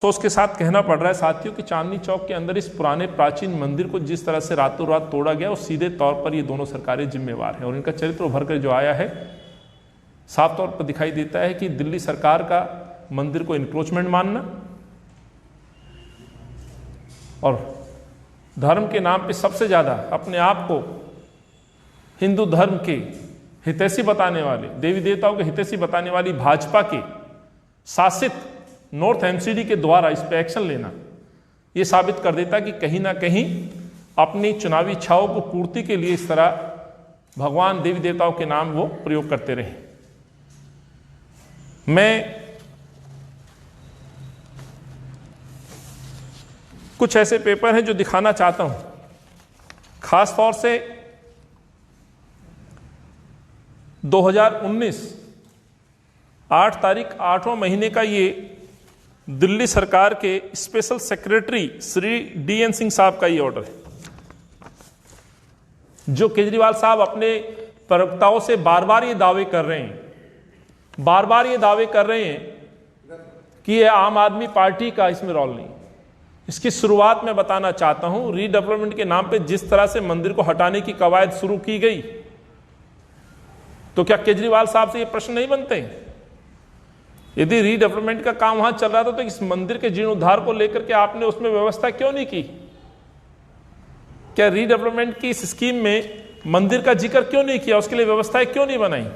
तो उसके साथ कहना पड़ रहा है साथियों कि चांदनी चौक के अंदर इस पुराने प्राचीन मंदिर को जिस तरह से रातों रात तोड़ा गया, वो सीधे तौर पर ये दोनों सरकारें जिम्मेवार हैं। और इनका चरित्र उभर कर जो आया है, साफ तौर पर दिखाई देता है कि दिल्ली सरकार का मंदिर को इंक्रोचमेंट मानना और धर्म के नाम पे सबसे ज्यादा अपने आप को हिंदू धर्म के हितैषी बताने वाले, देवी देवताओं के हितैषी बताने वाली भाजपा के शासित नॉर्थ एमसीडी के द्वारा इस पे एक्शन लेना, यह साबित कर देता कि कहीं ना कहीं अपनी चुनावी इच्छाओं को पूर्ति के लिए इस तरह भगवान देवी देवताओं के नाम वो प्रयोग करते रहे। मैं कुछ ऐसे पेपर हैं जो दिखाना चाहता हूं, खास तौर से 2019 8 तारीख 8वें महीने का ये दिल्ली सरकार के special secretary Shri DN Singh साहब का ये ऑर्डर है, जो केजरीवाल साहब अपने प्रवक्ताओं से बार बार ये दावे कर रहे हैं कि ये आम आदमी पार्टी का इसमें रोल नहीं। इसकी शुरुआत में बताना चाहता हूं, रीडेवलपमेंट के नाम पे जिस तरह से मंदिर को हटाने की कवायद शुरू की गई, तो क्या केजरीवाल साहब से ये प्रश्न नहीं बनते? यदि रीडेवलपमेंट का काम वहां चल रहा था तो इस मंदिर के जीर्णोद्धार को लेकर के आपने उसमें व्यवस्था क्यों नहीं की? क्या रीडेवलपमेंट की इस स्कीम में मंदिर का जिक्र क्यों नहीं किया? उसके लिए व्यवस्थाएं क्यों नहीं बनाई?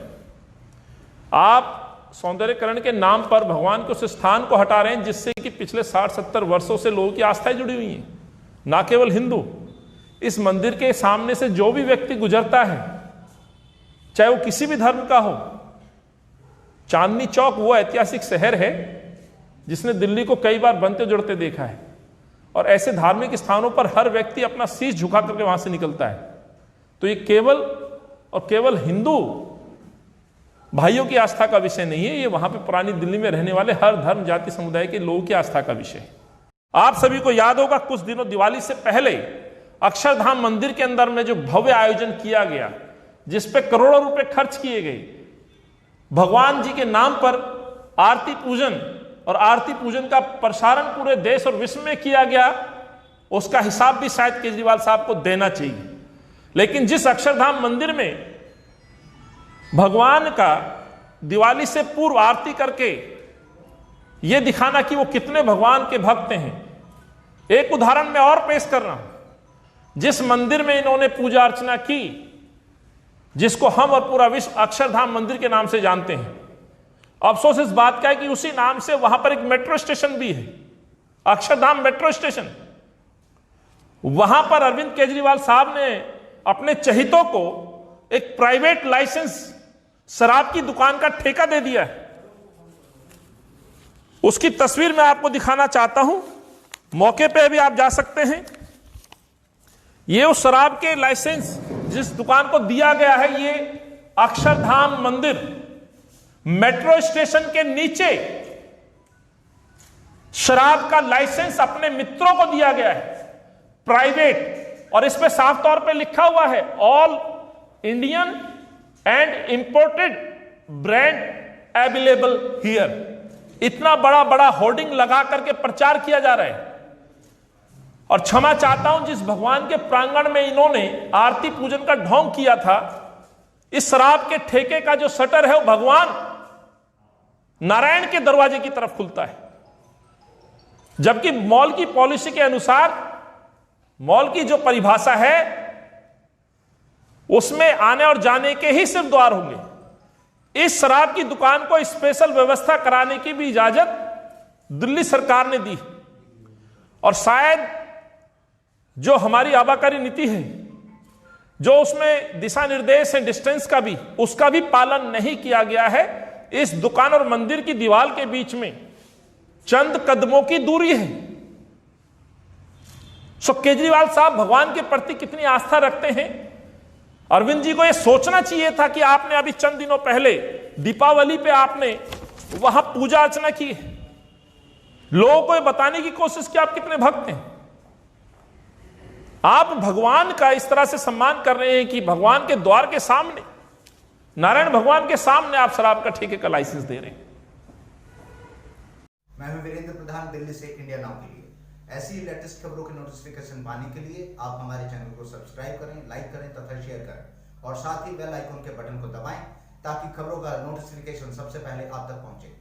आप सौंदर्यकरण के नाम पर भगवान के उस स्थान को हटा रहे हैं जिससे कि पिछले 60-70 वर्षों से लोगों की आस्थाएं जुड़ी हुई हैं, ना केवल हिंदू। इस मंदिर के सामने से जो भी व्यक्ति गुजरता है, चाहे वो किसी भी धर्म का हो, चांदनी चौक वो ऐतिहासिक शहर है जिसने दिल्ली को कई बार बनते जुड़ते देखा है, और ऐसे धार्मिक स्थानों पर हर व्यक्ति अपना शीश झुका करके वहां से निकलता है। तो ये केवल और केवल हिंदू भाइयों की आस्था का विषय नहीं है, ये वहां पे पुरानी दिल्ली में रहने वाले हर धर्म जाति समुदाय के लोगों की आस्था का विषय है। आप सभी को याद होगा, कुछ दिनों दिवाली से पहले अक्षरधाम मंदिर के अंदर में जो भव्य आयोजन किया गया, जिसपे करोड़ों रुपए खर्च किए गए, भगवान जी के नाम पर आरती पूजन, और आरती पूजन का प्रसारण पूरे देश और विश्व में किया गया, उसका हिसाब भी शायद केजरीवाल साहब को देना चाहिए। लेकिन जिस अक्षरधाम मंदिर में भगवान का दिवाली से पूर्व आरती करके यह दिखाना कि वो कितने भगवान के भक्त हैं, एक उदाहरण मैं और पेश कर रहा हूं। जिस मंदिर में इन्होंने पूजा अर्चना की, जिसको हम और पूरा विश्व अक्षरधाम मंदिर के नाम से जानते हैं, अफसोस इस बात का है कि उसी नाम से वहां पर एक मेट्रो स्टेशन भी है, अक्षरधाम मेट्रो स्टेशन। वहां पर अरविंद केजरीवाल साहब ने अपने चहितों को एक प्राइवेट लाइसेंस शराब की दुकान का ठेका दे दिया है। उसकी तस्वीर मैं आपको दिखाना चाहता हूं, मौके पे भी आप जा सकते हैं। ये उस शराब के लाइसेंस जिस दुकान को दिया गया है, ये अक्षरधाम मंदिर मेट्रो स्टेशन के नीचे शराब का लाइसेंस अपने मित्रों को दिया गया है, प्राइवेट, और इस पे साफ तौर पे लिखा हुआ है all Indian and imported brand available here. इतना बड़ा बड़ा होर्डिंग लगा करके प्रचार किया जा रहा है। और क्षमा चाहता हूं, जिस भगवान के प्रांगण में इन्होंने आरती पूजन का ढोंग किया था, इस शराब के ठेके का जो शटर है वो भगवान नारायण के दरवाजे की तरफ खुलता है, जबकि मॉल की पॉलिसी के अनुसार, मॉल की जो परिभाषा है उसमें आने और जाने के ही सिर्फ द्वार होंगे। इस शराब की दुकान को स्पेशल व्यवस्था कराने की भी इजाजत दिल्ली सरकार ने दी, और शायद जो हमारी आबाकारी नीति है, जो उसमें दिशा निर्देश है डिस्टेंस का भी, उसका भी पालन नहीं किया गया है। इस दुकान और मंदिर की दीवार के बीच में चंद कदमों की दूरी है। सो केजरीवाल साहब भगवान के प्रति कितनी आस्था रखते हैं? अरविंद जी को यह सोचना चाहिए था कि आपने अभी चंद दिनों पहले दीपावली पे आपने वहां पूजा अर्चना की, लोगों को यह बताने की कोशिश की आप कितने भक्त हैं। आप भगवान का इस तरह से सम्मान कर रहे हैं कि भगवान के द्वार के सामने, नारायण भगवान के सामने आप शराब का ठेके का लाइसेंस दे रहे हैं। मैं हूं वीरेंद्र प्रधान, दिल्ली से इंडिया नाउ के लिए। ऐसी ही लेटेस्ट खबरों के नोटिफिकेशन पाने के लिए आप हमारे चैनल को सब्सक्राइब करें, लाइक करें तथा शेयर करें और साथ ही बेल आइकन के बटन को दबाएं ताकि खबरों का नोटिफिकेशन सबसे पहले आप तक पहुंचे।